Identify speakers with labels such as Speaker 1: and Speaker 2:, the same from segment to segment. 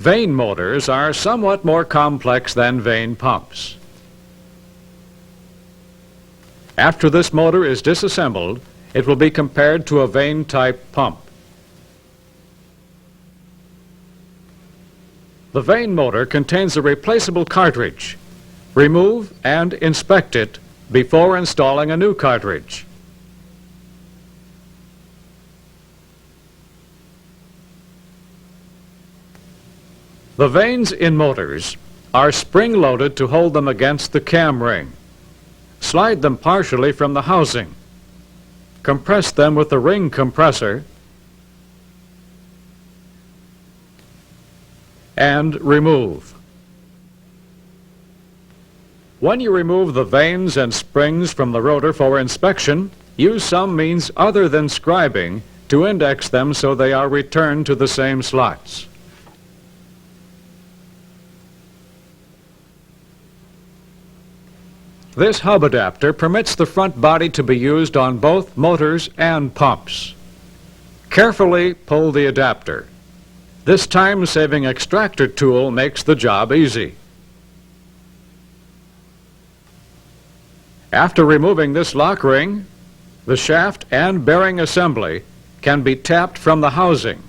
Speaker 1: Vane motors are somewhat more complex than Vane pumps. After this motor is disassembled, it will be compared to a Vane-type pump. The Vane motor contains a replaceable cartridge. Remove and inspect it before installing a new cartridge. The vanes in motors are spring-loaded to hold them against the cam ring. Slide them partially from the housing. Compress them with the ring compressor and remove. When you remove the vanes and springs from the rotor for inspection, use some means other than scribing to index them so they are returned to the same slots. This hub adapter permits the front body to be used on both motors and pumps. Carefully pull the adapter. This time-saving extractor tool makes the job easy. After removing this lock ring, the shaft and bearing assembly can be tapped from the housing.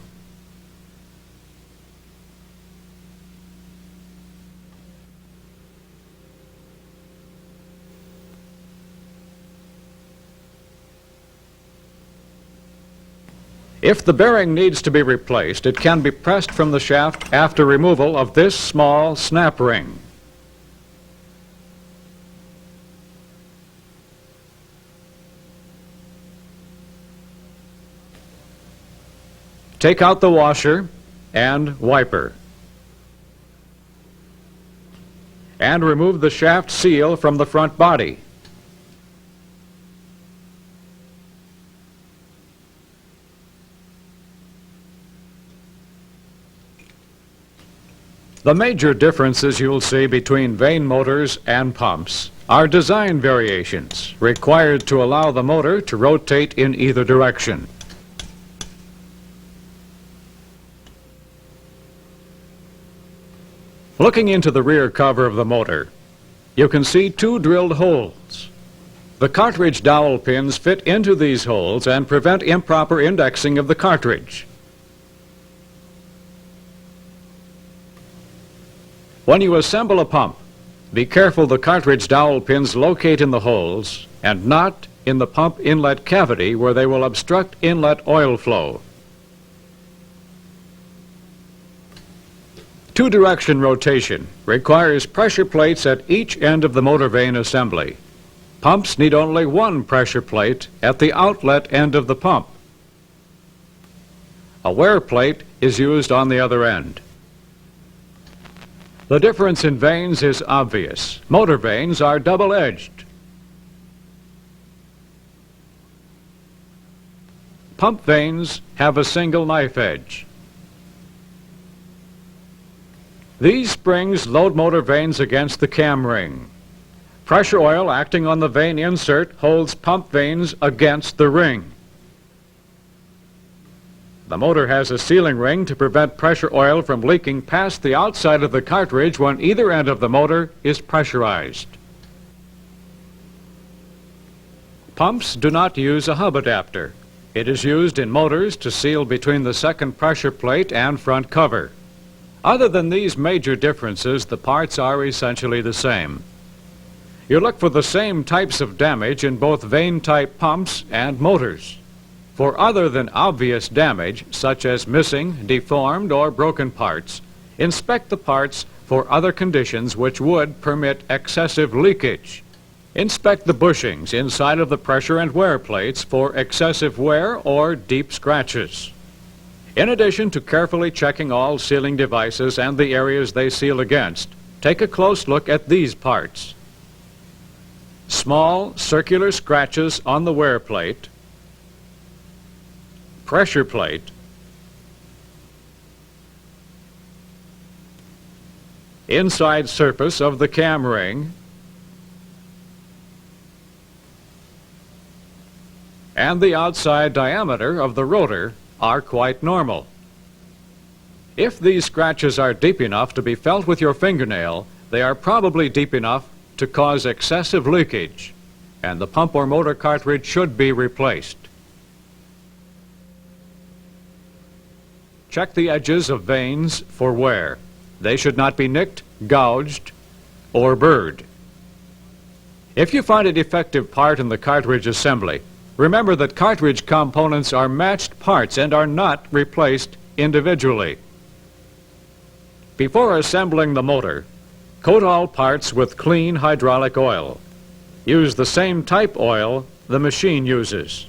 Speaker 1: If the bearing needs to be replaced, it can be pressed from the shaft after removal of this small snap ring. Take out the washer and wiper and remove the shaft seal from the front body. The major differences you'll see between vane motors and pumps are design variations required to allow the motor to rotate in either direction. Looking into the rear cover of the motor, you can see two drilled holes. The cartridge dowel pins fit into these holes and prevent improper indexing of the cartridge. When you assemble a pump, be careful the cartridge dowel pins locate in the holes and not in the pump inlet cavity where they will obstruct inlet oil flow. Two-direction rotation requires pressure plates at each end of the motor vane assembly. Pumps need only one pressure plate at the outlet end of the pump. A wear plate is used on the other end. The difference in vanes is obvious. Motor vanes are double-edged. Pump vanes have a single knife edge. These springs load motor vanes against the cam ring. Pressure oil acting on the vane insert holds pump vanes against the ring. The motor has a sealing ring to prevent pressure oil from leaking past the outside of the cartridge when either end of the motor is pressurized. Pumps do not use a hub adapter. It is used in motors to seal between the second pressure plate and front cover. Other than these major differences, the parts are essentially the same. You look for the same types of damage in both vane-type pumps and motors. For other than obvious damage, such as missing, deformed, or broken parts, inspect the parts for other conditions which would permit excessive leakage. Inspect the bushings inside of the pressure and wear plates for excessive wear or deep scratches. In addition to carefully checking all sealing devices and the areas they seal against, take a close look at these parts. Small circular scratches on the wear plate, pressure plate, inside surface of the cam ring, and the outside diameter of the rotor are quite normal. If these scratches are deep enough to be felt with your fingernail, they are probably deep enough to cause excessive leakage, and the pump or motor cartridge should be replaced. Check the edges of vanes for wear. They should not be nicked, gouged, or burred. If you find a defective part in the cartridge assembly, remember that cartridge components are matched parts and are not replaced individually. Before assembling the motor, coat all parts with clean hydraulic oil. Use the same type oil the machine uses.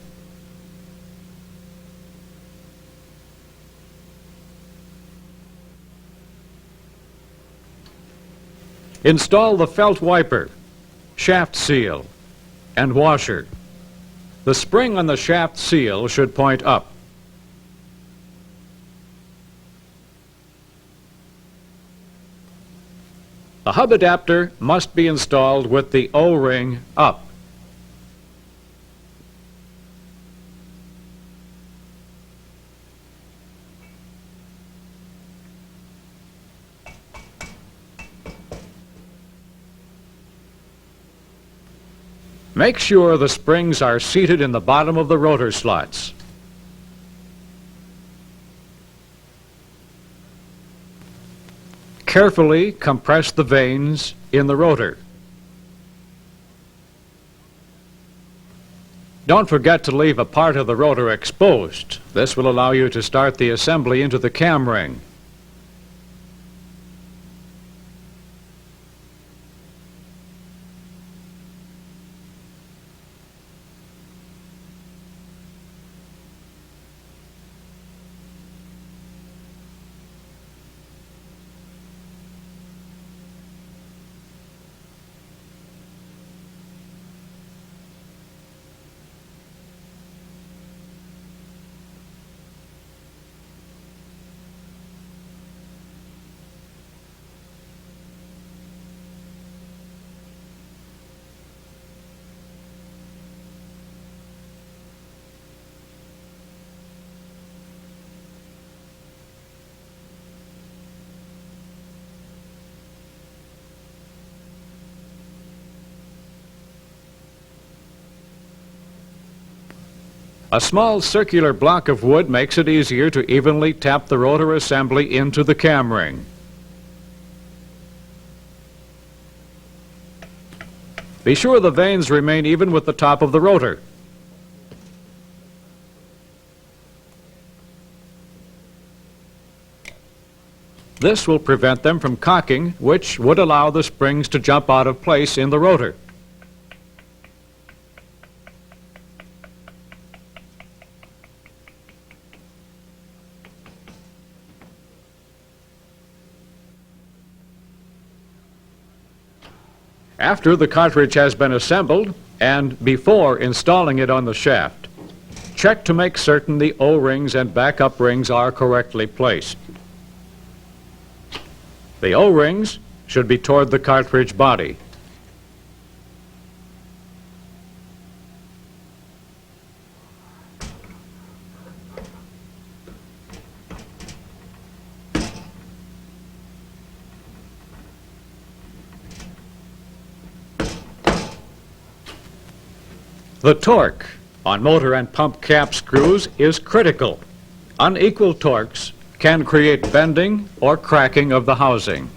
Speaker 1: Install the felt wiper, shaft seal, and washer. The spring on the shaft seal should point up. The hub adapter must be installed with the O-ring up. Make sure the springs are seated in the bottom of the rotor slots. Carefully compress the vanes in the rotor. Don't forget to leave a part of the rotor exposed. This will allow you to start the assembly into the cam ring. A small circular block of wood makes it easier to evenly tap the rotor assembly into the cam ring. Be sure the vanes remain even with the top of the rotor. This will prevent them from cocking, which would allow the springs to jump out of place in the rotor. After the cartridge has been assembled, and before installing it on the shaft, check to make certain the O-rings and backup rings are correctly placed. The O-rings should be toward the cartridge body. The torque on motor and pump cap screws is critical. Unequal torques can create bending or cracking of the housing.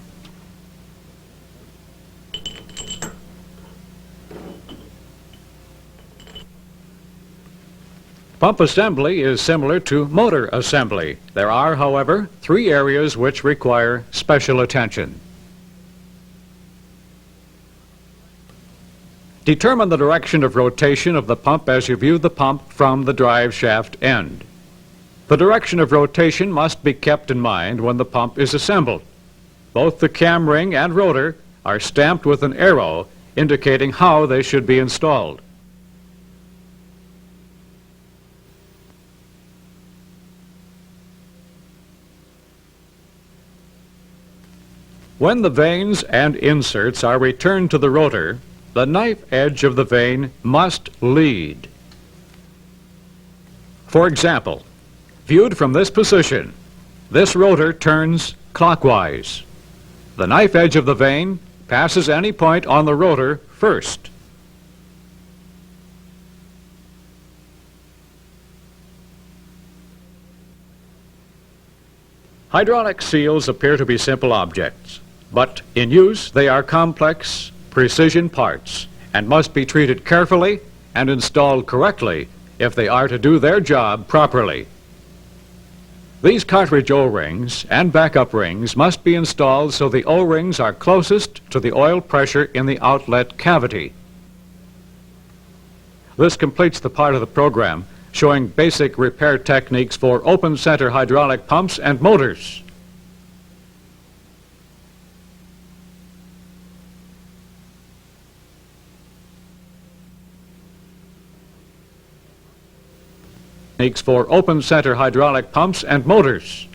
Speaker 1: Pump assembly is similar to motor assembly. There are, however, 3 areas which require special attention. Determine the direction of rotation of the pump as you view the pump from the drive shaft end. The direction of rotation must be kept in mind when the pump is assembled. Both the cam ring and rotor are stamped with an arrow indicating how they should be installed. When the vanes and inserts are returned to the rotor, the knife edge of the vane must lead. For example, viewed from this position, This rotor turns clockwise. The knife edge of the vane passes any point on the rotor first. Hydraulic seals appear to be simple objects, but in use they are complex, precision parts and must be treated carefully and installed correctly if they are to do their job properly. These cartridge O-rings and backup rings must be installed so the O-rings are closest to the oil pressure in the outlet cavity. This completes the part of the program showing basic repair techniques for open center hydraulic pumps and motors. Techniques for open center hydraulic pumps and motors.